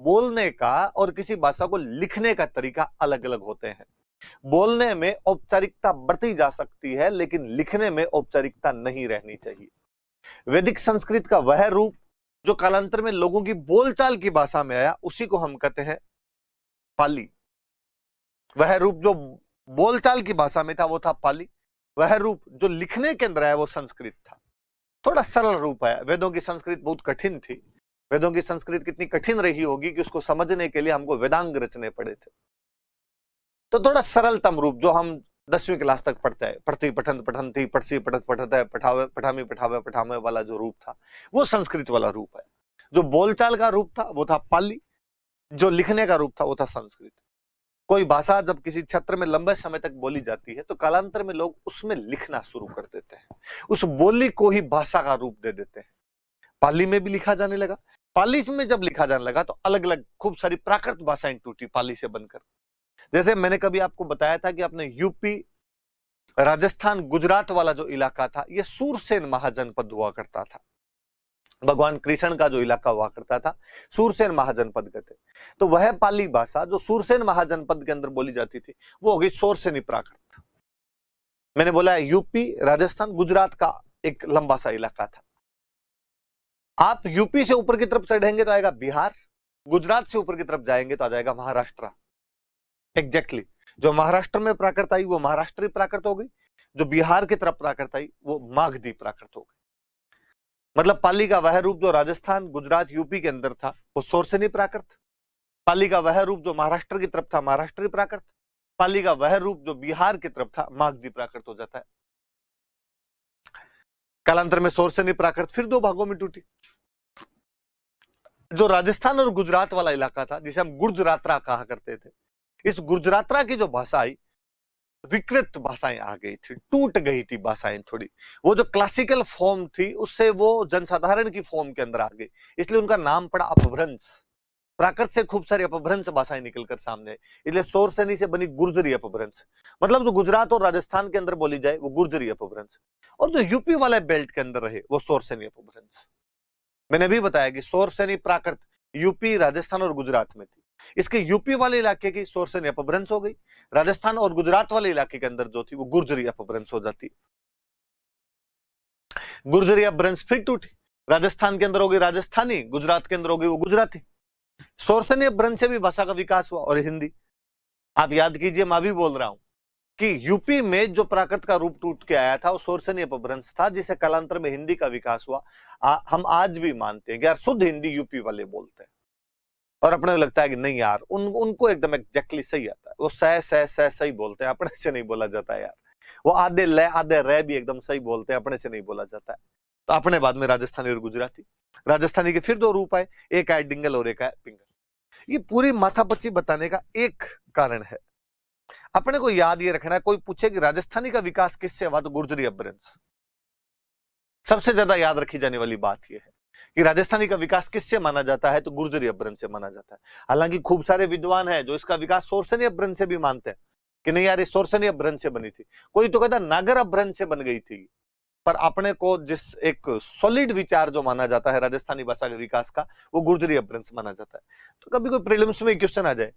बोलने का और किसी भाषा को लिखने का तरीका अलग अलग होते हैं। बोलने में औपचारिकता बरती जा सकती है, लेकिन लिखने में औपचारिकता नहीं रहनी चाहिए। वैदिक संस्कृत का वह रूप जो कालांतर में लोगों की बोलचाल की भाषा में आया, उसी को हम कहते हैं पाली। वह रूप जो बोलचाल की भाषा में था वो था पाली। वह रूप जो लिखने के अंदर आया वो संस्कृत था। थोड़ा सरल रूप है। वेदों की संस्कृत बहुत कठिन थी। वेदों की संस्कृत कितनी कठिन रही होगी कि उसको समझने के लिए हमको वेदांग रचने पड़े थे। तो थोड़ा सरलतम रूप जो हम 10वीं क्लास तक पढ़ते हैं, पढ़ती पठन पठनती पढ़सी पढ़त पढ़त है पठावे पठामी पठावे पठामे वाला जो रूप था वो संस्कृत वाला रूप है। जो बोलचाल का रूप था वो था पाली, जो लिखने का रूप था वो था संस्कृत। कोई भाषा जब किसी क्षेत्र में लंबे समय तक बोली जाती है तो कालांतर में लोग उसमें लिखना शुरू कर देते हैं, उस बोली को ही भाषा का रूप दे देते हैं। पाली में भी लिखा जाने लगा। पाली में जब लिखा जाने लगा तो अलग अलग खूब सारी प्राकृत भाषाएं टूटी पाली से बनकर। जैसे मैंने कभी आपको बताया था कि अपने यूपी, राजस्थान, गुजरात वाला जो इलाका था ये सूरसेन महाजनपद हुआ करता था। भगवान कृष्ण का जो इलाका हुआ करता था सूरसेन महाजनपद कहते। तो वह पाली भाषा जो सूरसेन महाजनपद के अंदर बोली जाती थी वो हो गई सोरसेनी प्राकृत। मैंने बोला यूपी, राजस्थान, गुजरात का एक लंबा सा इलाका था। आप यूपी से ऊपर की तरफ चढ़ेंगे तो आएगा बिहार, गुजरात से ऊपर की तरफ जाएंगे तो आ जाएगा महाराष्ट्र। एग्जैक्टली जो महाराष्ट्र में प्राकृत आई वो महाराष्ट्री प्राकृत हो गई, जो बिहार की तरफ प्राकृत आई वो मागधी प्राकृत हो गई। मतलब पाली का वह रूप जो राजस्थान, गुजरात, यूपी के अंदर था वो सोरसेनी प्राकृत। पाली का वह रूप जो महाराष्ट्र की तरफ था महाराष्ट्री प्राकृत। पाली का वह रूप जो बिहार की तरफ था मागधी प्राकृत हो जाता है। कालांतर में सोरसेनी प्राकृत फिर दो भागों में टूटी। जो राजस्थान और गुजरात वाला इलाका था जिसे हम गुर्जरात्रा कहा करते थे, इस गुर्जरात्रा की जो भाषा आई विकृत भाषाएं आ गई थी, टूट गई थी भाषाएं थोड़ी। वो जो क्लासिकल फॉर्म थी उससे वो जनसाधारण की फॉर्म के अंदर आ गई, इसलिए उनका नाम पड़ा अपभ्रंश। प्राकृत से खूब सारी अपभ्रंश भाषाएं निकलकर सामने आई, इसलिए सोरसेनी से बनी गुर्जरी अपभ्रंश। मतलब जो गुजरात और राजस्थान के अंदर बोली जाए वो गुर्जरी अपभ्रंश, और जो यूपी वाले बेल्ट के अंदर रहे वो सोरसेनी अपभ्रंश। मैंने भी बताया कि सोरसेनी प्राकृत यूपी, राजस्थान और गुजरात में थी। इसके यूपी वाले इलाके की सोरसेनी अपभ्रंश हो गई, राजस्थान और गुजरात वाले इलाके के अंदर जो थी वो गुर्जरी अपभ्रंश हो जाती। गुर्जरी अपभ्रंश फिर टूटी, राजस्थान के अंदर हो गई राजस्थानी, गुजरात के अंदर हो गई वो गुजराती। सोरसेनी अपभ्रंश से भी भाषा का विकास हुआ। और हिंदी आप याद कीजिए, मैं भी बोल रहा हूं कि यूपी में जो प्राकृत का रूप टूट के आया था वो सोरसेनी अपभ्रंश था, जिसे कालांतर में हिंदी का विकास हुआ। हम आज भी मानते हैं कि यार शुद्ध हिंदी यूपी वाले बोलते हैं, और अपने को लगता है कि नहीं यार उनको एकदम एग्जैक्टली सही आता है, वो सही बोलते हैं, अपने से नहीं बोला जाता है यार। वो आधे ले आधे रे भी एकदम सही बोलते हैं, अपने से नहीं बोला जाता है। तो अपने बाद में राजस्थानी और गुजराती। राजस्थानी के फिर दो रूप आए, एक आए डिंगल और एक आए पिंगल। ये पूरी माथापच्ची बताने का एक कारण है। अपने को याद ये रखना है, कोई पूछे कि राजस्थानी का विकास किससे हुआ तो गुर्जरी अपभ्रंश। सबसे ज्यादा याद रखी जाने वाली बात यह है कि राजस्थानी का विकास किससे माना जाता है तो गुर्जरी अपभ्रंश से माना जाता है। हालांकि खूब सारे विद्वान हैं जो इसका विकास सोरसेनी अपभ्रंश से भी मानते हैं कि नहीं यार ये सोरसेनी अपभ्रंश से बनी थी। कोई तो कहता नागर अपभ्रंश से बन गई थी, पर अपने को जिस एक सॉलिड विचार जो माना जाता है राजस्थानी भाषा के विकास का वो गुर्जरी अपभ्रंश माना जाता है। तो कभी कोई प्रीलिम्स में क्वेश्चन आ जाए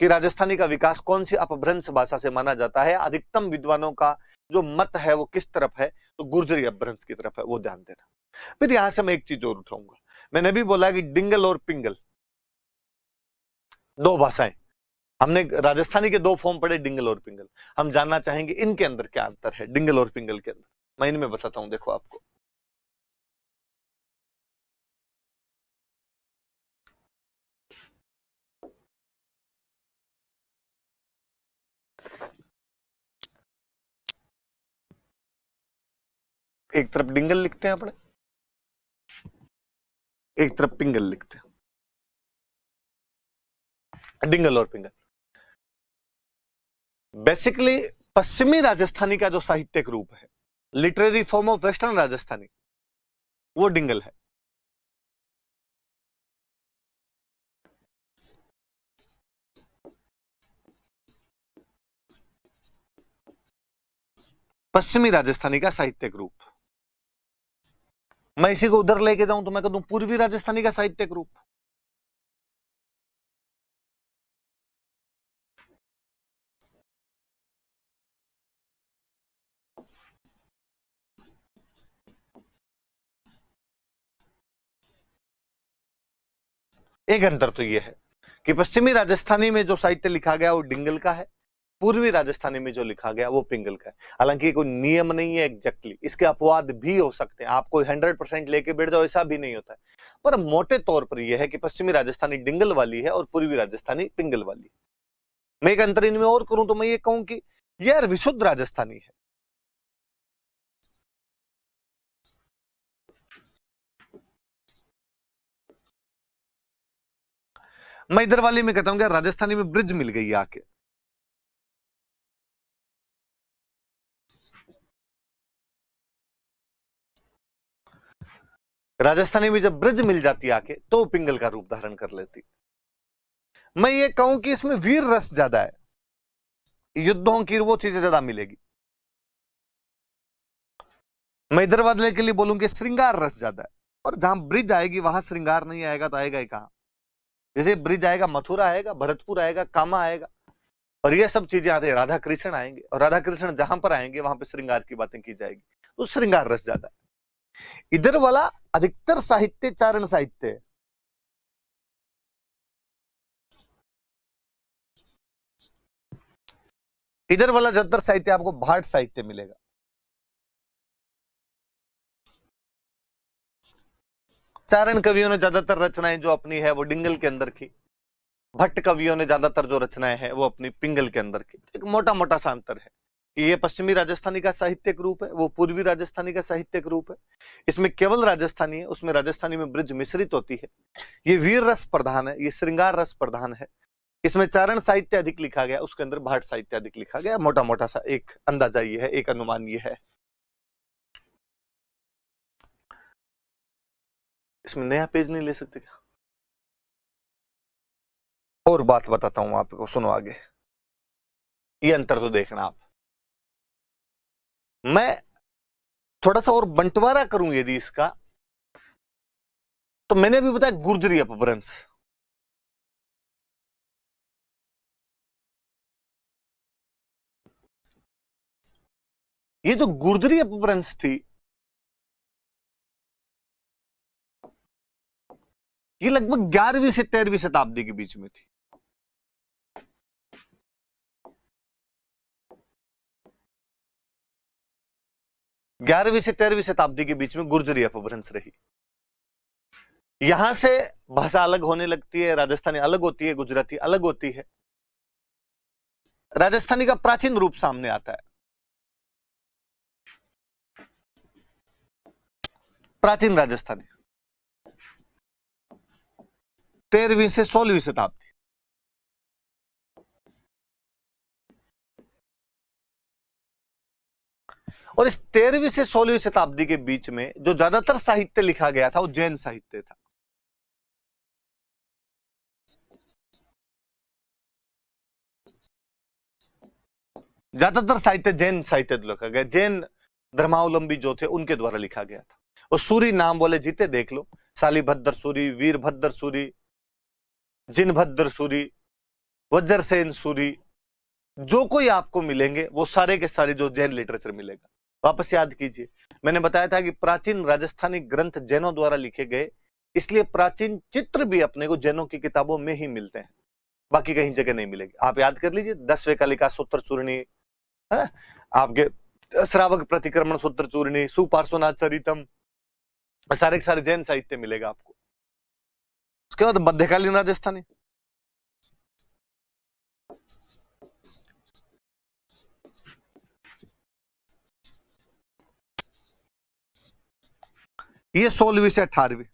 कि राजस्थानी का विकास कौन सी अपभ्रंश भाषा से माना जाता है, अधिकतम विद्वानों का जो मत है वो किस तरफ है तो गुर्जरी अपभ्रंश की तरफ है, वो ध्यान देना। फिर यहां से मैं एक चीज और उठाऊंगा, मैंने भी बोला कि डिंगल और पिंगल दो भाषाएं। हमने राजस्थानी के दो फॉर्म पढ़े, डिंगल और पिंगल। हम जानना चाहेंगे इनके अंदर क्या अंतर है, डिंगल और पिंगल के अंदर। मैं इनमें बताता हूं, देखो आपको। एक तरफ डिंगल लिखते हैं अपने, एक तरफ पिंगल लिखते हैं। डिंगल और पिंगल बेसिकली पश्चिमी राजस्थानी का जो साहित्यिक रूप है, literary form of western Rajasthani, वो डिंगल है। पश्चिमी राजस्थानी का साहित्यिक रूप। मैं इसी को उधर लेके जाऊं तो मैं कहूं पूर्वी राजस्थानी का साहित्यिक रूप। एक अंतर तो यह है कि पश्चिमी राजस्थानी में जो साहित्य लिखा गया वो डिंगल का है, पूर्वी राजस्थानी में जो लिखा गया वो पिंगल का है। हालांकि कोई नियम नहीं है एग्जैक्टली, इसके अपवाद भी हो सकते हैं, आप कोई 100% लेके बैठ जाओ ऐसा भी नहीं होता है, पर मोटे तौर पर यह है कि पश्चिमी राजस्थानी डिंगल वाली है और पूर्वी राजस्थानी पिंगल वाली है। मैं एक अंतर इनमें और करूं तो मैं ये कहूं कि यार विशुद्ध राजस्थानी है। मैं इधर वाली में कहता हूं कि राजस्थानी में ब्रिज मिल गई आके, राजस्थानी में जब ब्रिज मिल जाती आके तो पिंगल का रूप धारण कर लेती। मैं ये कहूं कि इसमें वीर रस ज्यादा है, युद्धों की वो चीजें ज्यादा मिलेगी। मैं इधर वाले के लिए बोलूं कि श्रृंगार रस ज्यादा है, और जहां ब्रिज आएगी वहां श्रृंगार नहीं आएगा तो आएगा ही कहां। जैसे ब्रिज आएगा, मथुरा आएगा, भरतपुर आएगा, कामा आएगा, और ये सब चीजें आते हैं, राधा कृष्ण आएंगे, और राधा कृष्ण जहां पर आएंगे वहां पे श्रृंगार की बातें की जाएगी, तो श्रृंगार रस ज्यादा है। इधर वाला अधिकतर साहित्य चारण साहित्य है। इधर वाला ज्यादातर साहित्य आपको भाट साहित्य मिलेगा। चारण कवियों ने ज्यादातर रचनाएं जो अपनी है वो डिंगल के अंदर की, भट्ट कवियों ने ज्यादातर जो रचनाएं हैं वो अपनी पिंगल के अंदर की। एक मोटा मोटा सा अंतर है कि ये पश्चिमी राजस्थानी का साहित्यिक रूप है, वो पूर्वी राजस्थानी का साहित्यिक रूप है। इसमें केवल राजस्थानी है, उसमें राजस्थानी में ब्रिज मिश्रित होती है। ये वीर रस प्रधान है, ये श्रृंगार रस प्रधान है। इसमें चारण साहित्य अधिक लिखा गया, उसके अंदर भाट साहित्य अधिक लिखा गया। मोटा मोटा सा एक अंदाजा ये है, एक अनुमान ये है। इसमें नया पेज नहीं ले सकते क्या? और बात बताता हूं आपको, सुनो आगे। ये अंतर तो देखना आप। मैं थोड़ा सा और बंटवारा करूं यदि इसका, तो मैंने अभी बताया गुर्जरी अपभ्रंश। ये जो गुर्जरी अपभ्रंश थी, ये लगभग 11वीं से 13वीं शताब्दी के बीच में थी। ग्यारहवीं से 13वीं शताब्दी के बीच में गुर्जरी अपभ्रंश रही। यहां से भाषा अलग होने लगती है, राजस्थानी अलग होती है, गुजराती अलग होती है। राजस्थानी का प्राचीन रूप सामने आता है। प्राचीन राजस्थानी 13वीं से 16वीं शताब्दी। और इस 13वीं से 16वीं शताब्दी के बीच में जो ज्यादातर साहित्य लिखा गया था वो जैन साहित्य था। ज्यादातर साहित्य जैन साहित्य लिखा गया, जैन धर्मावलंबी जो थे उनके द्वारा लिखा गया था। और सूरी नाम बोले जीते देख लो, शालीभद्र सूरी, वीरभद्र सूरी, जिनभद्र सूरी, वज्रसेन सूरी, जो कोई आपको मिलेंगे वो सारे के सारे जो जैन लिटरेचर मिलेगा। वापस याद कीजिए, मैंने बताया था कि प्राचीन राजस्थानी ग्रंथ जैनों द्वारा लिखे गए, इसलिए प्राचीन चित्र भी अपने को जैनों की किताबों में ही मिलते हैं, बाकी कहीं जगह नहीं मिलेगी। आप याद कर लीजिए, 10वें कालिका सूत्र चूर्णी है, आपके श्रावक प्रतिक्रमण सूत्र चूर्णी, सुपार्श्वनाथ चरितम, सारे के सारे जैन साहित्य मिलेगा आपको। उसके बाद मध्यकालीन राजस्थानी, ये 16वीं से 18वीं।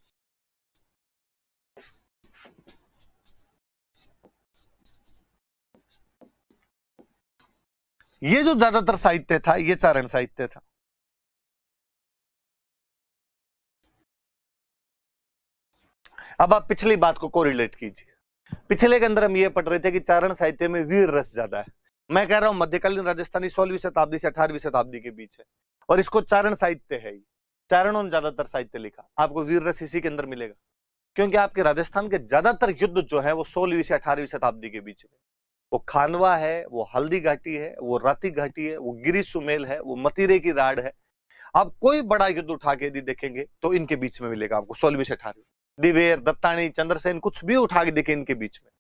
ये जो ज्यादातर साहित्य था ये चारण साहित्य था। अब आप पिछली बात को कोरिलेट कीजिए। पिछले के अंदर हम ये पढ़ रहे थे कि चारण साहित्य में वीर रस ज्यादा है। मैं कह रहा हूं मध्यकालीन राजस्थानी 16वीं शताब्दी से 18वीं शताब्दी के बीच है, और इसको चारण साहित्य है। चारणों ने ज्यादातर साहित्य लिखा, आपको वीर रस इसी के अंदर मिलेगा, क्योंकि आपके राजस्थान के ज्यादातर युद्ध जो है वो 16वीं से 18वीं शताब्दी के बीच में, वो खानवा है, वो हल्दी घाटी है, वो राती घाटी है, वो गिरी सुमेल है, वो मतीरे की राड है। आप कोई बड़ा युद्ध उठा के यदि देखेंगे तो इनके बीच में मिलेगा आपको 16वीं से 18वीं। दिवेर, दत्तानी, चंद्रसेन, कुछ भी उठा के देखे इनके बीच में,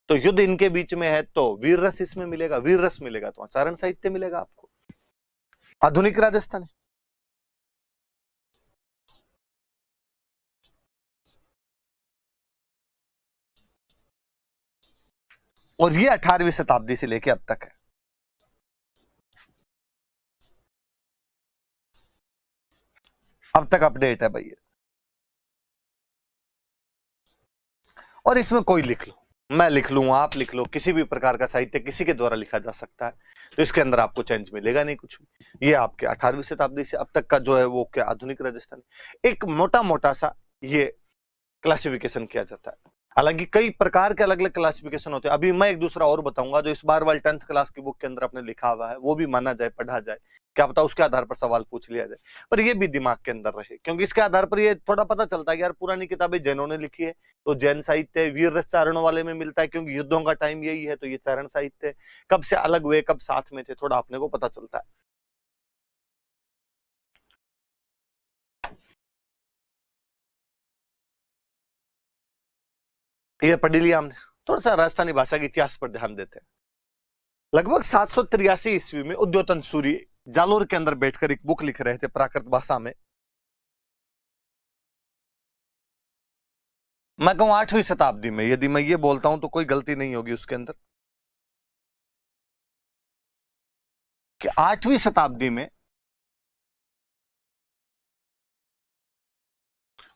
तो युद्ध इनके बीच में है तो वीर रस इसमें मिलेगा, वीर रस मिलेगा तो आचरण साहित्य मिलेगा आपको। आधुनिक राजस्थानी, और ये 18वीं शताब्दी से लेके अब तक है। अब तक अपडेट है भैया। और इसमें कोई लिख लो, मैं लिख लूं, आप लिख लो, किसी भी प्रकार का साहित्य किसी के द्वारा लिखा जा सकता है, तो इसके अंदर आपको चेंज मिलेगा नहीं कुछ भी। ये आपके 18वीं शताब्दी से अब तक का जो है वो क्या आधुनिक राजस्थान, एक मोटा मोटा सा ये क्लासिफिकेशन किया जाता है। हालांकि कई प्रकार के अलग अलग क्लासिफिकेशन होते हैं। अभी मैं एक दूसरा और बताऊंगा जो इस बार वाली 10th क्लास की बुक के अंदर अपने लिखा हुआ है, वो भी माना जाए, पढ़ा जाए, क्या पता उसके आधार पर सवाल पूछ लिया जाए, पर ये भी दिमाग के अंदर रहे, क्योंकि इसके आधार पर ये थोड़ा पता चलता है कि यार पुरानी किताबें जैनों ने लिखी है तो जैन साहित्य वीर रस चारणों वाले में मिलता है, क्योंकि युद्धों का टाइम यही है तो ये चारण साहित्य कब से अलग हुए, कब साथ में थे, थोड़ा अपने को पता चलता है। ये पढ़ लिया हमने। थोड़ा सा राजस्थानी भाषा के इतिहास पर ध्यान देते हैं। लगभग 783 ईस्वी में उद्योतन सूरी जालोर के अंदर बैठकर एक बुक लिख रहे थे प्राकृत भाषा में। मैं कहूं 8वीं शताब्दी में, यदि मैं ये बोलता हूं तो कोई गलती नहीं होगी उसके अंदर, कि 8वीं शताब्दी में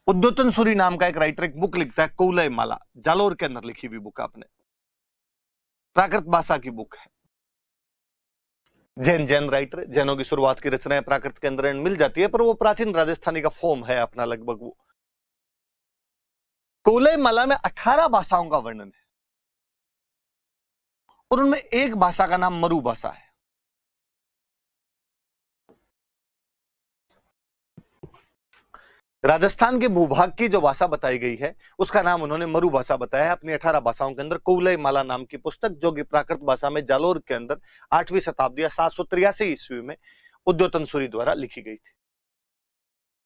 उद्योतन सूरी नाम का एक राइटर एक बुक लिखता है, कौलय माला, जालोर के अंदर लिखी हुई बुक आपने, प्राकृत भाषा की बुक है। जैन राइटर, जैनों की शुरुआत की रचनाएं प्राकृत के अंदर मिल जाती है, पर वो प्राचीन राजस्थानी का फॉर्म है अपना लगभग। वो कौलय माला में 18 भाषाओं का वर्णन है, और उनमें एक भाषा का नाम मरु भाषा है। राजस्थान के भूभाग की जो भाषा बताई गई है उसका नाम उन्होंने मरु भाषा बताया है अपनी 18 भाषाओं के अंदर। कौलय माला नाम की पुस्तक जो कि प्राकृत भाषा में जालोर के अंदर 8वीं शताब्दी या 783 ईस्वी में उद्योतन सूरी द्वारा लिखी गई थी।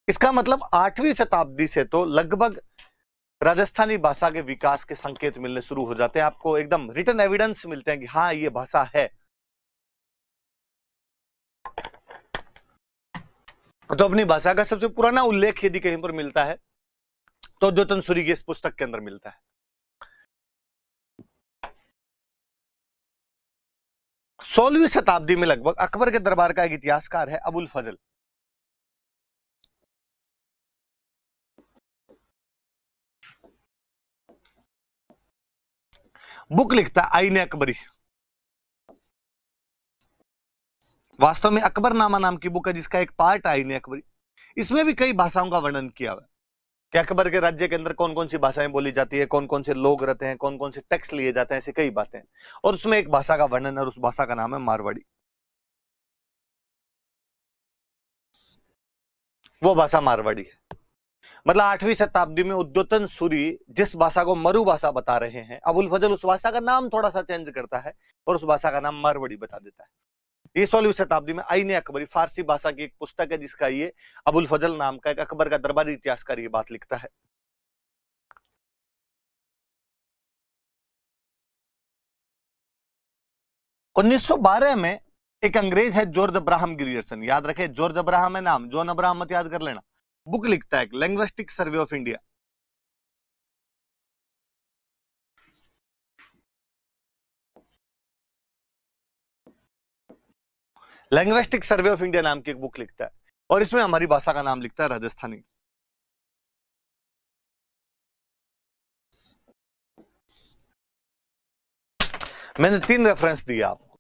इसका मतलब 8वीं शताब्दी से तो लगभग राजस्थानी भाषा के विकास के संकेत मिलने शुरू हो जाते हैं, आपको एकदम रिटन एविडेंस मिलते हैं कि हाँ ये भाषा है। तो अपनी भाषा का सबसे पुराना उल्लेख यदि कहीं पर मिलता है तो उद्योतन सूरी की इस पुस्तक के अंदर मिलता है। 16वीं शताब्दी में लगभग अकबर के दरबार का एक इतिहासकार है अबुल फजल। बुक लिखता है आईने अकबरी। वास्तव में अकबरनामा नाम की बुक है जिसका एक पार्ट आईने अकबरी। इसमें भी कई भाषाओं का वर्णन किया हुआ है कि अकबर के राज्य के अंदर कौन कौन सी भाषाएं बोली जाती है, कौन कौन से लोग रहते हैं, कौन कौन से टैक्स लिए जाते हैं, ऐसी कई बातें। और उसमें एक भाषा का वर्णन है और उस भाषा का नाम है मारवाड़ी। वो भाषा मारवाड़ी है। मतलब 8वीं शताब्दी में उद्योतन सूरी जिस भाषा को मरु भाषा बता रहे हैं, अबुल फजल उस भाषा का नाम थोड़ा सा चेंज करता है और उस भाषा का नाम मारवाड़ी बता देता है। ये 16वीं शताब्दी में आईने अकबरी फारसी भाषा की एक पुस्तक है जिसका ये अबुल फजल नाम का एक अकबर का दरबारी इतिहासकार ये बात लिखता है। उन्नीस में एक अंग्रेज है जॉर्ज अब्राहम ग्रियर्सन, याद रखे जॉर्ज अब्राहम है नाम, जॉन अब्राहम मत याद कर लेना। बुक लिखता है linguistic survey of India. Linguistic survey of India नाम की एक बुक लिखता है और इसमें हमारी भाषा का नाम लिखता है राजस्थानी। मैंने 3 रेफरेंस दिए आपको।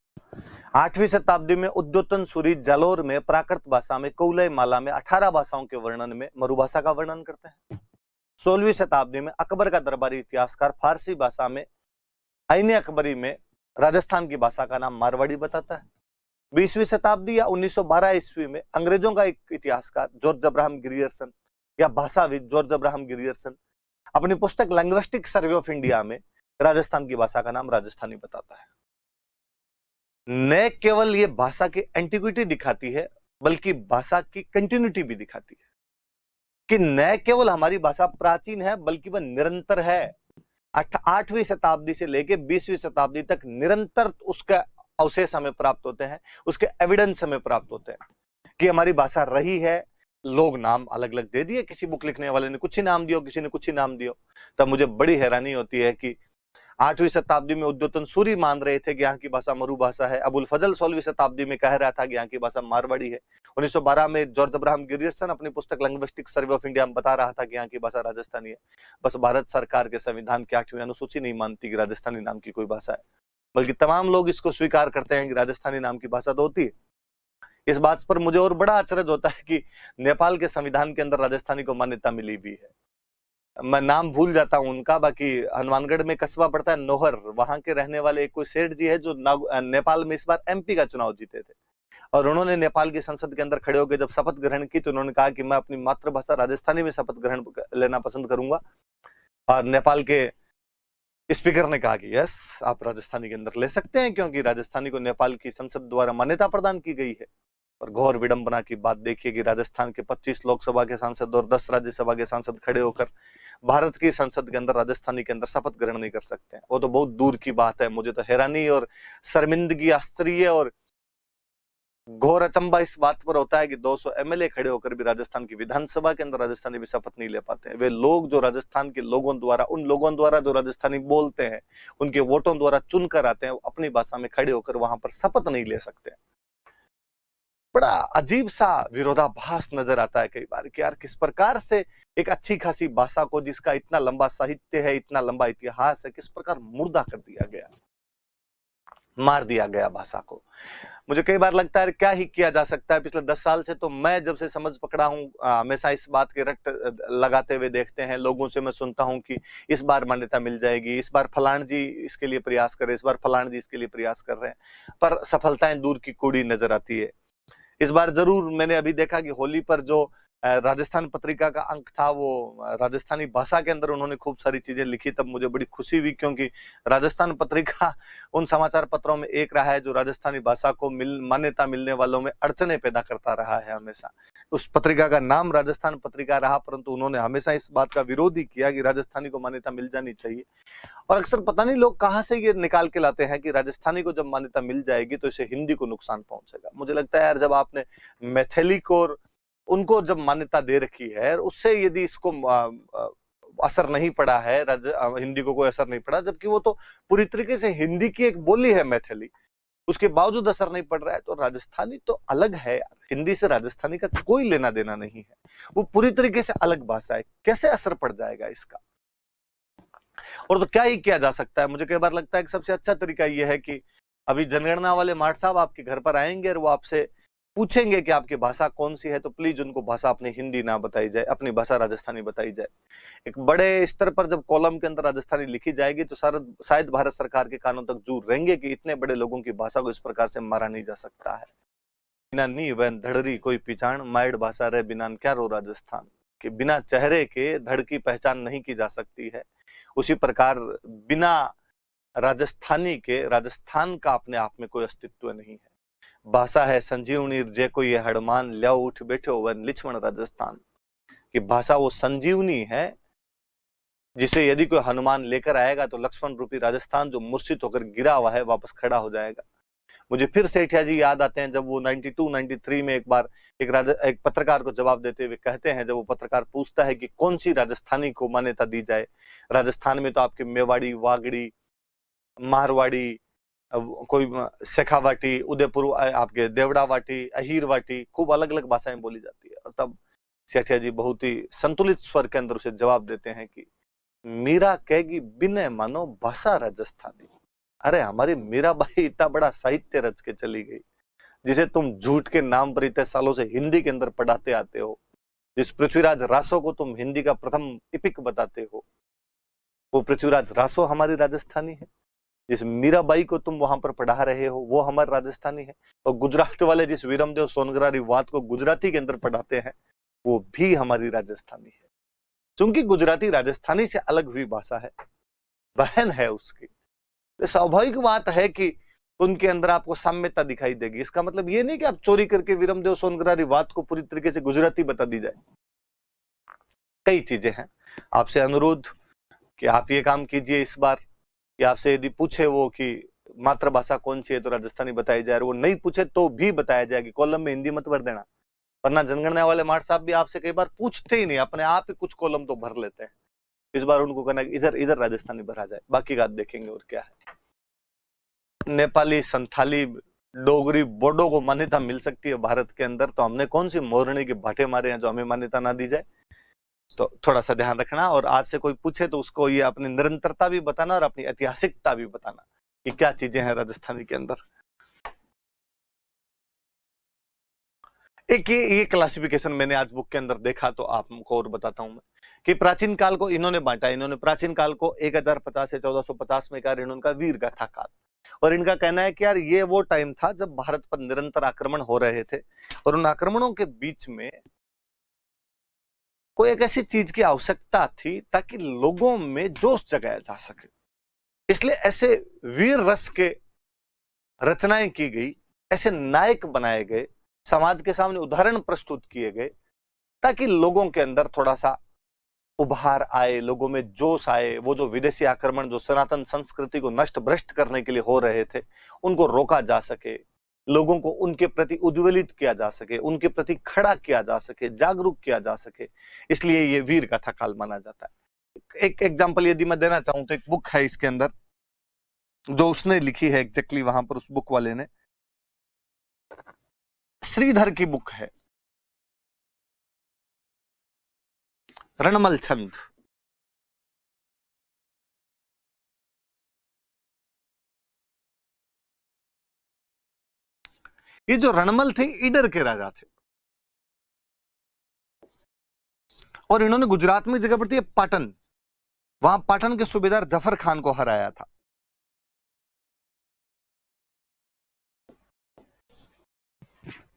8वीं शताब्दी में उद्योतन सूरी जालोर में प्राकृत भाषा में कौलय माला में 18 भाषाओं के वर्णन में मरु भाषा का वर्णन करते हैं। 16वीं शताब्दी में अकबर का दरबारी इतिहासकार फारसी भाषा में आईने अकबरी में राजस्थान की भाषा का नाम मारवाड़ी बताता है। 20वीं शताब्दी या 1912 ईस्वी में अंग्रेजों का एक इतिहासकार जॉर्ज अब्राहम ग्रियर्सन या भाषाविद जॉर्ज अब्राहम ग्रियर्सन अपनी पुस्तक लिंग्विस्टिक सर्वे ऑफ इंडिया में राजस्थान की भाषा का नाम राजस्थानी बताता है। न केवल ये भाषा की एंटिक्विटी दिखाती है बल्कि भाषा की कंटिन्यूटी भी दिखाती है। कि न केवल हमारी भाषा प्राचीन है बल्कि वह निरंतर है। 8वीं शताब्दी से लेकर 20वीं शताब्दी तक निरंतर उसका अवशेष हमें प्राप्त होते हैं, उसके एविडेंस हमें प्राप्त होते हैं कि हमारी भाषा रही है। लोग नाम अलग अलग दे दिए, किसी बुक लिखने वाले ने कुछ ही नाम दियो, किसी ने कुछ ही नाम दियो। तब मुझे बड़ी हैरानी होती है कि 8वीं शताब्दी में उद्योतन सूरी मान रहे थे कि यहाँ की भाषा मरु भाषा है। अबुल फजल 16वीं शताब्दी में कह रहा था कि यहाँ की भाषा मारवाड़ी है। 1912 में जॉर्ज अब्राहम गिरियर्सन अपनी पुस्तक लिंग्विस्टिक सर्वे ऑफ इंडिया में बता रहा था कि यहाँ की भाषा राजस्थानी है। बस भारत सरकार के संविधान की 8वीं अनुसूची नहीं मानती कि राजस्थानी नाम की कोई भाषा है, बल्कि तमाम लोग इसको स्वीकार करते हैं कि राजस्थानी नाम की भाषा तो होती है। इस बात पर मुझे और बड़ा आश्चर्य होता है कि नेपाल के संविधान के अंदर राजस्थानी को मान्यता मिली भी है। मैं नाम भूल जाता हूं उनका, बाकी हनुमानगढ़ में कस्बा पड़ता है नोहर, वहां के रहने वाले कोई सेठ जी है जो नेपाल में इस बार एमपी का चुनाव जीते थे, और उन्होंने नेपाल की संसद के अंदर खड़े होकर जब शपथ ग्रहण की तो उन्होंने कहा कि मैं अपनी मातृभाषा राजस्थानी में शपथ ग्रहण लेना पसंद करूंगा। और नेपाल के स्पीकर ने कहा कि यस, आप राजस्थानी के अंदर ले सकते हैं, क्योंकि राजस्थानी को नेपाल की संसद द्वारा मान्यता प्रदान की गई है। और घोर विडंबना की बात देखिए कि राजस्थान के 25 लोकसभा के सांसद और 10 राज्यसभा के सांसद खड़े होकर भारत की संसद के अंदर राजस्थानी के अंदर शपथ ग्रहण नहीं कर सकते हैं। वो तो बहुत दूर की बात है। मुझे तो हैरानी और शर्मिंदगी, आश्चर्य और घोर अचंबा इस बात पर होता है कि 200 एमएलए खड़े होकर भी राजस्थान की विधानसभा के अंदर राजस्थानी में शपथ नहीं ले पाते हैं। वे लोग जो राजस्थान के लोगों द्वारा, उन लोगों द्वारा जो राजस्थानी बोलते हैं, उनके वोटों द्वारा चुनकर आते हैं, अपनी भाषा में खड़े होकर वहां पर शपथ नहीं ले सकते। बड़ा अजीब सा विरोधाभास नजर आता है कई बार कि यार किस प्रकार से एक अच्छी खासी भाषा को, जिसका इतना लंबा साहित्य है, इतना लंबा इतिहास है, किस प्रकार मुर्दा कर दिया गया, मार दिया गया भाषा को। मुझे कई बार लगता है क्या ही किया जा सकता है। पिछले 10 साल से तो मैं जब से समझ पकड़ा हूं, हमेशा इस बात के रट लगाते हुए देखते हैं, लोगों से मैं सुनता हूं कि इस बार मान्यता मिल जाएगी, इस बार फलान जी इसके लिए प्रयास कर रहे, इस बार फलान जी इसके लिए प्रयास कर रहे हैं, पर सफलताएं दूर की कूड़ी नजर आती है। इस बार जरूर मैंने अभी देखा कि होली पर जो राजस्थान पत्रिका का अंक था, वो राजस्थानी भाषा के अंदर उन्होंने खूब सारी चीजें लिखी। तब मुझे बड़ी खुशी हुई, क्योंकि राजस्थान पत्रिका उन समाचार पत्रों में एक रहा है जो राजस्थानी भाषा को मान्यता मिलने वालों में अड़चने पैदा करता रहा है हमेशा। उस पत्रिका का नाम राजस्थान पत्रिका रहा, परंतु उन्होंने हमेशा इस बात का विरोध ही किया कि राजस्थानी को मान्यता मिल जानी चाहिए। और अक्सर पता नहीं लोग कहाँ से ये निकाल के लाते हैं कि राजस्थानी को जब मान्यता मिल जाएगी तो इसे हिंदी को नुकसान पहुंचेगा। मुझे लगता है यार, जब आपने मैथिली को उनको जब मान्यता दे रखी है, उससे यदि इसको असर नहीं पड़ा है, हिंदी को कोई असर नहीं पड़ा, जबकि वो तो पूरी तरीके से हिंदी की एक बोली है मैथिली, उसके बावजूद असर नहीं पड़ रहा है, तो राजस्थानी तो अलग है यार। हिंदी से राजस्थानी का कोई लेना देना नहीं है, वो पूरी तरीके से अलग भाषा है, कैसे असर पड़ जाएगा इसका। और तो क्या ही किया जा सकता है। मुझे कई बार लगता है कि सबसे अच्छा तरीका यह है कि अभी जनगणना वाले माठ साहब आपके घर पर आएंगे और वो आपसे पूछेंगे कि आपकी भाषा कौन सी है, तो प्लीज उनको भाषा अपनी हिंदी ना बताई जाए, अपनी भाषा राजस्थानी बताई जाए। एक बड़े स्तर पर जब कॉलम के अंदर राजस्थानी लिखी जाएगी तो शायद भारत सरकार के कानों तक जरूर रहेंगे कि इतने बड़े लोगों की भाषा को इस प्रकार से मारा नहीं जा सकता है। बिना नी वैन धड़री कोई पिछाण, माइड भाषा रे बिना क्या रो राजस्थान, कि बिना चेहरे के धड़ की पहचान नहीं की जा सकती है। उसी प्रकार बिना राजस्थानी के राजस्थान का अपने आप में कोई अस्तित्व नहीं है। भाषा है संजीवनी जे कोई हड़मान, ल्याओ उठ बैठो वन लिछमण राजस्थान, कि भाषा वो संजीवनी है जिसे यदि कोई हनुमान लेकर आएगा तो लक्ष्मण रूपी राजस्थान जो मूर्छित होकर गिरा हुआ है वापस खड़ा हो जाएगा। मुझे फिर सेठिया जी याद आते हैं, जब वो 92-93 में एक बार एक पत्रकार को जवाब देते हुए कहते हैं, जब वो पत्रकार पूछता है कि कौन सी राजस्थानी को मान्यता दी जाए, राजस्थान में तो आपके मेवाड़ी, वागड़ी, मारवाड़ी, कोई शेखावाटी, उदयपुर आपके देवड़ावाटी, अहीरवाटी, खूब अलग अलग भाषाएं बोली जाती है। और तब सेठिया जी बहुत ही संतुलित स्वर के अंदर उसे जवाब देते हैं कि मीरा कहेगी बिना मानो भाषा राजस्थानी। अरे हमारी मीराबाई इतना बड़ा साहित्य रच के चली गई, जिसे तुम झूठ के नाम पर इतने सालों से हिंदी के अंदर पढ़ाते आते हो, जिस पृथ्वीराज रासो को तुम हिंदी का प्रथम इपिक बताते हो, वो पृथ्वीराज रासो हमारी राजस्थानी है। जिस मीराबाई को तुम वहां पर पढ़ा रहे हो वो हमारे राजस्थानी है। और गुजरात वाले जिस वीरमदेव सोनग्रारी वात को गुजराती के अंदर पढ़ाते हैं वो भी हमारी राजस्थानी है। क्योंकि गुजराती राजस्थानी से अलग हुई भाषा है, बहन है उसकी, तो स्वाभाविक बात है कि उनके अंदर आपको साम्यता दिखाई देगी। इसका मतलब ये नहीं कि आप चोरी करके वीरमदेव सोनग्रारी वात को पूरी तरीके से गुजराती बता दी जाए। कई चीजें हैं। आपसे अनुरोध कि आप ये काम कीजिए इस बार, कि आपसे यदि पूछे वो कि मातृभाषा कौन सी है तो राजस्थानी बताई जाए, वो नहीं पूछे तो भी बताया जाए कि कॉलम में हिंदी मत भर देना, वरना जनगणना वाले मार्ट साहब भी आपसे कई बार पूछते ही नहीं, अपने आप ही कुछ कॉलम तो भर लेते हैं। इस बार उनको कहना इधर इधर राजस्थानी भरा जाए, बाकी बात देखेंगे और क्या है। नेपाली, संथाली, डोगरी, बोडो को मान्यता मिल सकती है भारत के अंदर, तो हमने कौन सी मोरनी के भाटे मारे हैं जो हमें मान्यता ना दी जाए। तो थोड़ा सा ध्यान रखना, और आज से कोई पूछे तो उसको ये अपनी निरंतरता भी बताना और अपनी ऐतिहासिकता भी बताना कि क्या चीजें हैं राजस्थानी के अंदर। एक ये क्लासिफिकेशन मैंने आज बुक के अंदर देखा, तो आपको और बताता हूं मैं कि प्राचीन काल को इन्होंने बांटा। इन्होंने प्राचीन काल को 1050 से 1450 में कहा इनका वीर गाथा काल, और इनका कहना है कि यार ये वो टाइम था जब भारत पर निरंतर आक्रमण हो रहे थे, और उन आक्रमणों के बीच में कोई एक ऐसी चीज की आवश्यकता थी ताकि लोगों में जोश जगाया जा सके, इसलिए ऐसे वीर रस के रचनाएं की गई, ऐसे नायक बनाए गए, समाज के सामने उदाहरण प्रस्तुत किए गए, ताकि लोगों के अंदर थोड़ा सा उभार आए, लोगों में जोश आए। वो जो विदेशी आक्रमण जो सनातन संस्कृति को नष्ट भ्रष्ट करने के लिए हो रहे थे, उनको रोका जा सके, लोगों को उनके प्रति उद्वेलित किया जा सके, उनके प्रति खड़ा किया जा सके, जागरूक किया जा सके, इसलिए ये वीर गाथा काल माना जाता है। एक एग्जाम्पल यदि मैं देना चाहूं तो एक बुक है इसके अंदर जो उसने लिखी है एग्जैक्टली वहां पर, उस बुक वाले ने, श्रीधर की बुक है, रणमल छंद। ये जो रणमल थे ईडर के राजा थे, और इन्होंने गुजरात में जगह पड़ती है पाटन, वहां पाटन के सूबेदार जफर खान को हराया था।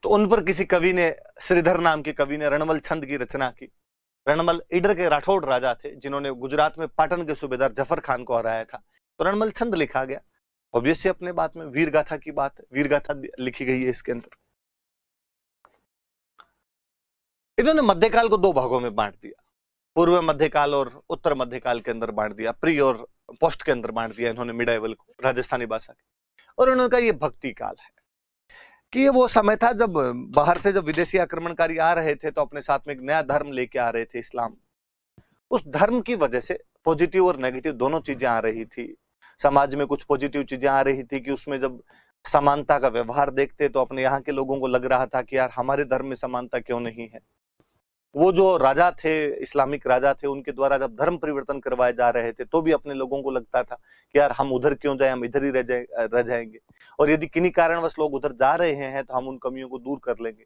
तो उन पर किसी कवि ने, श्रीधर नाम के कवि ने रणमल छंद की रचना की। रणमल ईडर के राठौड़ राजा थे जिन्होंने गुजरात में पाटन के सूबेदार जफर खान को हराया था, तो रणमल छंद लिखा गया। ऑब्वियसली अपने बात में वीर गाथा की बात है, वीर गाथा लिखी गई है इसके अंदर। इन्होंने मध्यकाल को दो भागों में बांट दिया, पूर्व मध्यकाल और उत्तर मध्यकाल के अंदर बांट दिया, प्री और पोस्ट के अंदर बांट दिया इन्होंने मिडाइवल को राजस्थानी भाषा के। और उन्होंने कहा ये भक्ति काल है, कि ये वो समय था जब बाहर से जब विदेशी आक्रमणकारी आ रहे थे तो अपने साथ में एक नया धर्म लेके आ रहे थे, इस्लाम। उस धर्म की वजह से पॉजिटिव और नेगेटिव दोनों चीजें आ रही थी। समाज में कुछ पॉजिटिव चीजें आ रही थी कि उसमें जब समानता का व्यवहार देखते तो अपने यहाँ के लोगों को लग रहा था कि यार हमारे धर्म में समानता क्यों नहीं है। वो जो राजा थे, इस्लामिक राजा थे, उनके द्वारा जब धर्म परिवर्तन करवाए जा रहे थे तो भी अपने लोगों को लगता था कि यार हम उधर क्यों जाए, हम इधर ही रह जाएंगे, और यदि किन्हीं कारणवश लोग उधर जा रहे हैं तो हम उन कमियों को दूर कर लेंगे।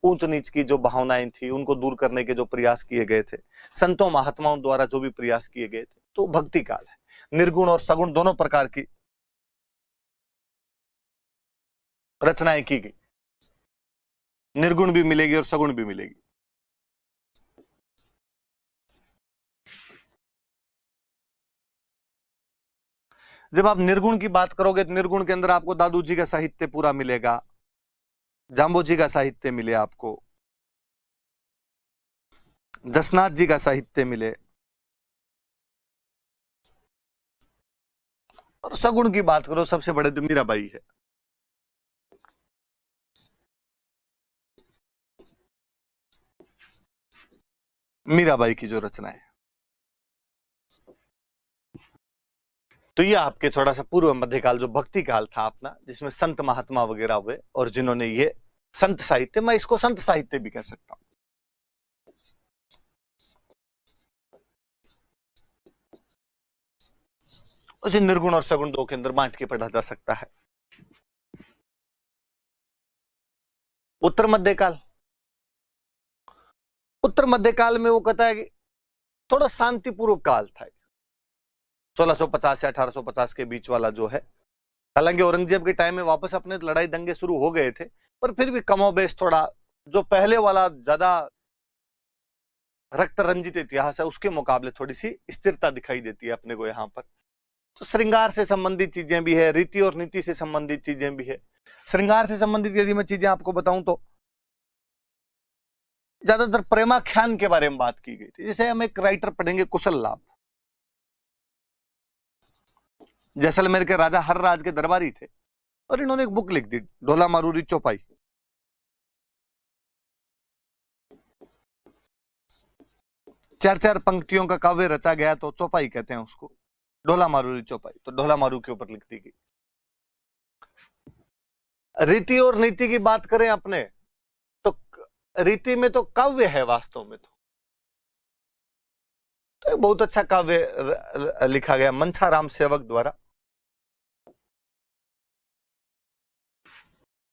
ऊंच नीच की जो भावनाएं थी उनको दूर करने के जो प्रयास किए गए थे, संतों महात्माओं द्वारा जो भी प्रयास किए गए थे, तो भक्ति काल है। निर्गुण और सगुण दोनों प्रकार की रचनाएं की गई, निर्गुण भी मिलेगी और सगुण भी मिलेगी। जब आप निर्गुण की बात करोगे तो निर्गुण के अंदर आपको दादू जी का साहित्य पूरा मिलेगा, जाम्बो जी का साहित्य मिले, आपको जसनाथ जी का साहित्य मिले। और सगुण की बात करो, सबसे बड़े तो मीराबाई है। मीराबाई की जो रचना है, तो ये आपके थोड़ा सा पूर्व मध्यकाल जो भक्ति काल था अपना, जिसमें संत महात्मा वगैरह हुए और जिन्होंने ये संत साहित्य, मैं इसको संत साहित्य भी कह सकता हूं। उसे निर्गुण और सगुण दो के अंदर बांट के पढ़ा जा सकता है। उत्तर मध्यकाल, उत्तर मध्यकाल में वो कहता है कि थोड़ा शांतिपूर्वक काल था, 1650 से 1850 के बीच वाला जो है। हालांकि औरंगजेब के टाइम में वापस अपने लड़ाई दंगे शुरू हो गए थे, पर फिर भी कमोबेश थोड़ा जो पहले वाला ज्यादा रक्त रंजित इतिहास है उसके मुकाबले थोड़ी सी स्थिरता दिखाई देती है अपने को यहाँ पर। तो श्रृंगार से संबंधित चीजें भी है, रीति और नीति से संबंधित चीजें भी है। श्रृंगार से संबंधित यदि मैं चीजें आपको बताऊं तो ज्यादातर प्रेमाख्यान के बारे में बात की गई थी। जैसे हम एक राइटर पढ़ेंगे कुशल लाभ, जैसलमेर के राजा हर राज के दरबारी थे और इन्होंने एक बुक लिख दी, ढोला मारूरी चौपाई। चार चार पंक्तियों का काव्य रचा गया तो चौपाई कहते हैं उसको, ढोला मारूरी चौपाई। तो ढोला मारू के ऊपर लिख दी गई। रीति और नीति की बात करें अपने, तो रीति में तो काव्य है वास्तव में। तो बहुत अच्छा काव्य लिखा गया मंछाराम सेवक द्वारा।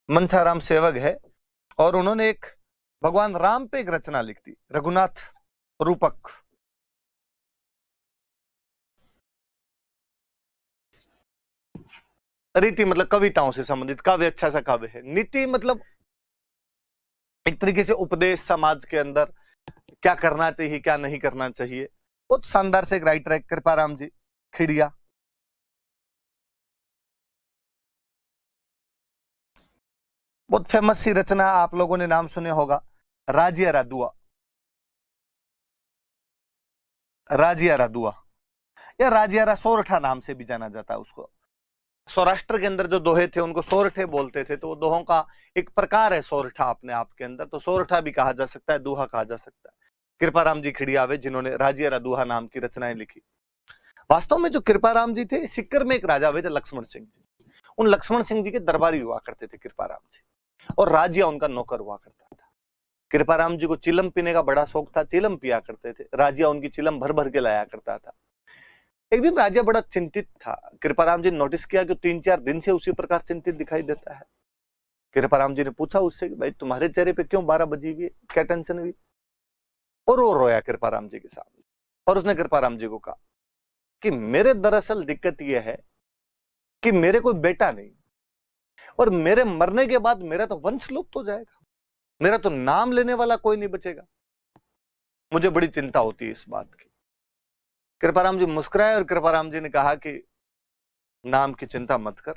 मंछाराम सेवक है और उन्होंने एक भगवान राम पे एक रचना लिख दी, रघुनाथ रूपक। रीति मतलब कविताओं से संबंधित काव्य, अच्छा सा काव्य है। नीति मतलब एक तरीके से उपदेश, समाज के अंदर क्या करना चाहिए क्या नहीं करना चाहिए। बहुत शानदार से एक राइटर है कृपाराम जी खिड़िया। बहुत फेमस सी रचना, आप लोगों ने नाम सुने होगा, राजियारा दुआ। राजियारा दुआ या राजियारा सोरठा नाम से भी जाना जाता है उसको। सौराष्ट्र के अंदर जो दोहे थे उनको सोरठे बोलते थे, तो वो दोहों का एक प्रकार है सोरठा अपने आप के अंदर। तो सोरठा भी कहा जा सकता है, दुहा कहा जा सकता है। कृपाराम जी खिड़ियावे जिन्होंने राजियारा दुहा नाम की रचनाएं लिखी। वास्तव में जो कृपाराम जी थे, सिक्कर में एक राजा हुए थे लक्ष्मण सिंह जी। उन लक्ष्मण सिंह जी के दरबारी हुआ करते थे कृपाराम जी, और राज्य उनका नौकर हुआ करता था। कृपाराम जी को चिलम पीने का बड़ा शौक था, चिलम पिया करते थे। राजिया उनकी चिलम भर भर के लाया करता था। एक दिन राजा बड़ा चिंतित था। कृपाराम जी ने नोटिस किया कि 3-4 दिन से उसी प्रकार चिंतित दिखाई देता है। कृपाराम जी ने पूछा उससे कि भाई तुम्हारे चेहरे पे क्यों 12 बजी हुई है, क्या टेंशन हुई? और वो रोया कृपाराम जी के सामने। और उसने कृपाराम जी को कहा कि मेरे दरअसल दिक्कत यह है कि मेरे कोई बेटा नहीं, और मेरे मरने के बाद मेरा तो वंश लुप्त हो जाएगा, मेरा तो नाम लेने वाला कोई नहीं बचेगा। मुझे बड़ी चिंता होती है इस बात की। कृपाराम जी मुस्कुराए और कृपाराम जी ने कहा कि नाम की चिंता मत कर,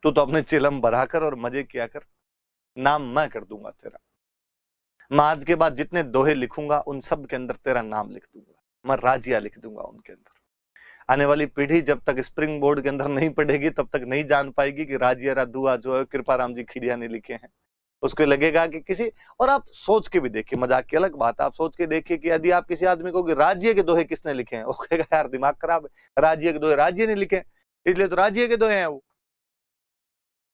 तू तो अपने चिलम भरा कर और मजे किया कर, नाम मैं कर दूंगा तेरा। मैं आज के बाद जितने दोहे लिखूंगा उन सब के अंदर तेरा नाम लिख दूंगा, मैं राजिया लिख दूंगा उनके अंदर। आने वाली पीढ़ी जब तक स्प्रिंग बोर्ड के अंदर नहीं पढ़ेगी तब तक नहीं जान पाएगी कि राजियारा दुआ जो है कृपाराम जी खिड़िया ने लिखे हैं। उसको लगेगा कि किसी, और आप सोच के भी देखिए, मजाक की अलग बात है, आप सोच के देखिए कि यदि आप किसी आदमी को राज्य के दोहे किसने लिखे हैं, वो कहेगा यार दिमाग खराब है, राज्य के दोहे राज्य ने लिखे, इसलिए तो राज्य के दोहे हैं वो।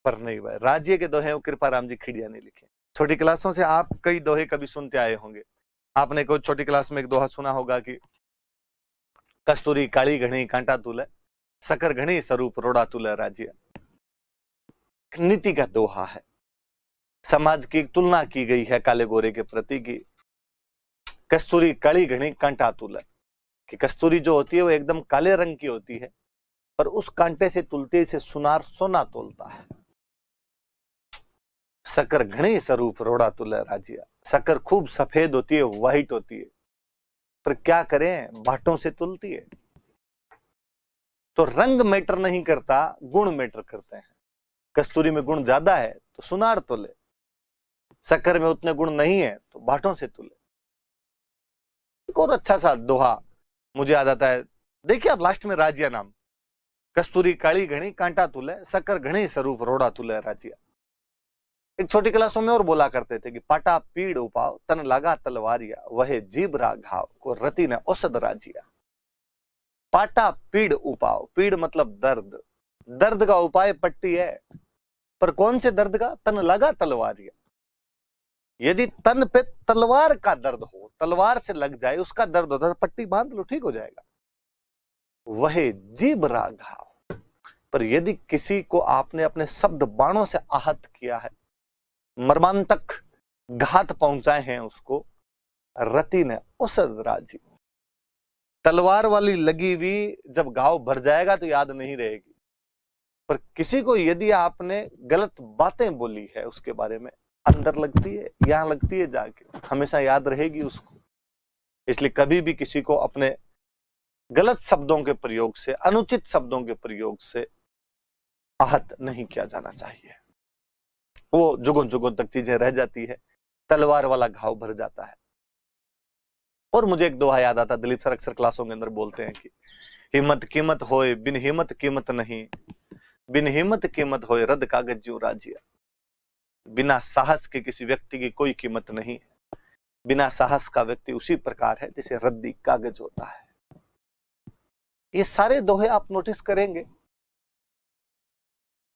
पर नहीं भाई, राज्य के दोहे वो कृपाराम जी खिड़िया ने लिखे। छोटी क्लासों से आप कई दोहे कभी सुनते आए होंगे। आपने कोई छोटी क्लास में एक दोहा सुना होगा कि कस्तूरी काली घनी कांटा तुले, सकर घनी स्वरूप रोड़ा तुले राज्य। नीति का दोहा है, समाज की तुलना की गई है काले गोरे के प्रति की कस्तूरी काली घनी कांटा तुले, कि कस्तूरी जो होती है वो एकदम काले रंग की होती है, पर उस कांटे से तुलते से सुनार सोना तोलता है। सकर घनी स्वरूप रोड़ा तुले राज्य, सकर खूब सफेद होती है, व्हाइट होती है, पर क्या करें भाटों से तुलती है। तो रंग मैटर नहीं करता, गुण मैटर करते हैं। कस्तूरी में गुण ज्यादा है तो सुनार तुले, शक्कर में उतने गुण नहीं है तो भाटों से तुले। एक और अच्छा सा दोहा मुझे याद आता है, देखिए आप लास्ट में राज्य नाम, कस्तूरी काली घनी कांटा तुले, शक्कर घनी स्वरूप रोड़ा तुले राज्य। एक छोटी क्लासों में और बोला करते थे कि पाटा पीड़ उपाव तन लगा तलवारिया, वह जीभ रा घाव को रति ने औषध राजिया। पाटा पीड़ उपाव, पीड़ मतलब दर्द, दर्द का उपाय पट्टी है, पर कौन से दर्द का? तन लगा तलवारिया। यदि तन पे तलवार का दर्द हो, तलवार से लग जाए उसका दर्द होता है, पट्टी बांध लो ठीक हो जाएगा। वह जीभ रा घाव, पर यदि किसी को आपने अपने शब्द बाणों से आहत किया है, मर्मांतक घात पहुंचाए हैं उसको, रति ने औषध राजी। तलवार वाली लगी हुई जब घाव भर जाएगा तो याद नहीं रहेगी, पर किसी को यदि आपने गलत बातें बोली है उसके बारे में, अंदर लगती है, यहां लगती है, जाके हमेशा याद रहेगी उसको। इसलिए कभी भी किसी को अपने गलत शब्दों के प्रयोग से, अनुचित शब्दों के प्रयोग से आहत नहीं किया जाना चाहिए। वो जुगों जुगों तक चीजें रह जाती है। तलवार वाला घाव भर जाता है। और मुझे एक दोहा याद आता, दिलीप सर अक्सर क्लासों के अंदर बोलते हैं कि हिम्मत कीमत होए बिन हिम्मत कीमत नहीं, बिन हिम्मत कीमत होए रद्द कागज ज्यों राजिया। बिना साहस के किसी व्यक्ति की कोई कीमत नहीं है, बिना साहस का व्यक्ति उसी प्रकार है जैसे रद्दी कागज होता है। ये सारे दोहे आप नोटिस करेंगे,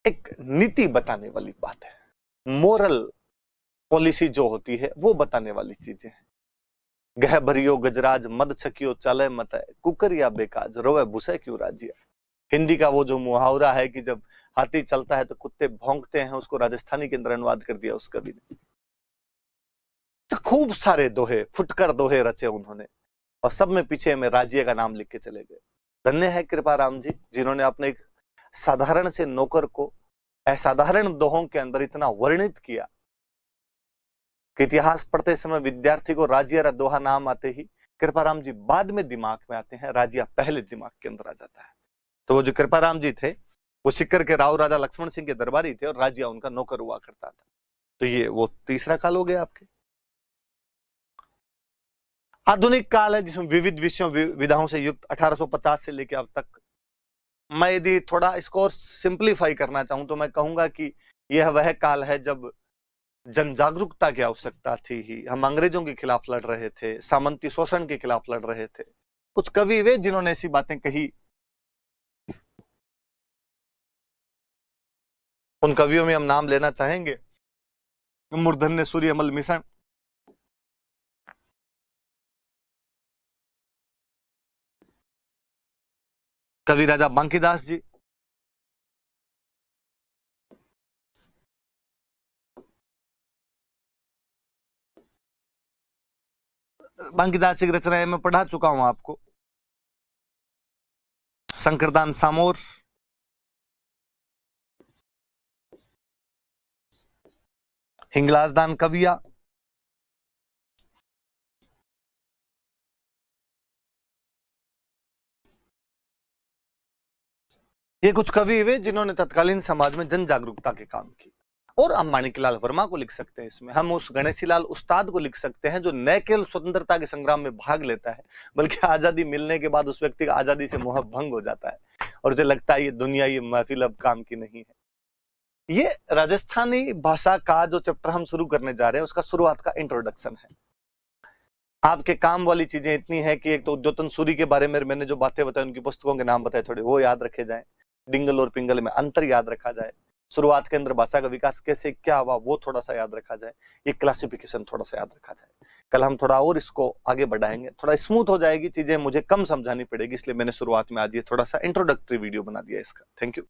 एक नीति बताने वाली बात है, मोरल पॉलिसी जो होती है वो बताने वाली चीजें हैं। गह भरियो गजराज मद छकियो चले मत है, कुकरिया बेकाज रोवे भूसे क्यों राजिया। हिंदी का वो जो मुहावरा है कि जब हाथी चलता है तो कुत्ते भौंकते हैं, उसको राजस्थानी के अंदर अनुवाद कर दिया उस कवि ने। तो खूब सारे दोहे, फुटकर दोहे रचे उन्होंने, और सब में पीछे में राजिया का नाम लिख के चले गए। धन्य है कृपाराम जी, जिन्होंने अपने एक साधारण से नौकर को असाधारण दोहों के अंदर इतना वर्णित किया कि इतिहास पढ़ते समय विद्यार्थी को राजिया का दोहा नाम आते ही कृपाराम जी बाद में दिमाग में आते हैं, राजिया पहले दिमाग के अंदर आ जाता है। तो वो जो कृपाराम जी थे वो सिक्कर के राव राजा लक्ष्मण सिंह के दरबारी थे और राजिया उनका नौकर हुआ करता था। तो ये वो तीसरा काल हो गया आपके। आधुनिक काल है जिसमें विविध विषयों विधाओं से युक्त 1850 से लेकर अब तक। मैं यदि थोड़ा इसको और सिंप्लीफाई करना चाहूं तो मैं कहूंगा कि यह वह काल है जब जन जागरूकता की आवश्यकता थी ही। हम अंग्रेजों के खिलाफ लड़ रहे थे, सामंती शोषण के खिलाफ लड़ रहे थे। कुछ कवि वे जिन्होंने ऐसी बातें कही, उन कवियों में हम नाम लेना चाहेंगे मूर्धन्य सूर्यमल मिशन, कवि राजा बांकीदास जी, बांकीदास जी की रचनाएं मैं पढ़ा चुका हूं आपको, शंकरदान सामोर, हिंगलाजदान कविया, ये कुछ कवि हुए जिन्होंने तत्कालीन समाज में जन जागरूकता के काम किए। और हम माणिकलाल वर्मा को लिख सकते हैं इसमें, हम उस गणेशीलाल उस्ताद को लिख सकते हैं जो न केवल स्वतंत्रता के संग्राम में भाग लेता है बल्कि आजादी मिलने के बाद उस व्यक्ति का आजादी से मोह भंग हो जाता है और उसे लगता है ये दुनिया, ये महफिल अब काम की नहीं है। ये राजस्थानी भाषा का जो चैप्टर हम शुरू करने जा रहे हैं उसका शुरुआत का इंट्रोडक्शन है। आपके काम वाली चीजें इतनी है कि एक तो उद्योतन सूरी के बारे में मैंने जो बातें बताई, उनकी पुस्तकों के नाम बताए, थोड़े वो याद रखे जाएं, डिंगल और पिंगल में अंतर याद रखा जाए, शुरुआत के अंदर भाषा का विकास कैसे क्या हुआ वो थोड़ा सा याद रखा जाए, ये क्लासिफिकेशन थोड़ा सा याद रखा जाए। कल हम थोड़ा और इसको आगे बढ़ाएंगे, थोड़ा स्मूथ हो जाएगी चीजें, मुझे कम समझानी पड़ेगी, इसलिए मैंने शुरुआत में आज ये थोड़ा सा इंट्रोडक्टरी वीडियो बना दिया इसका। Thank you.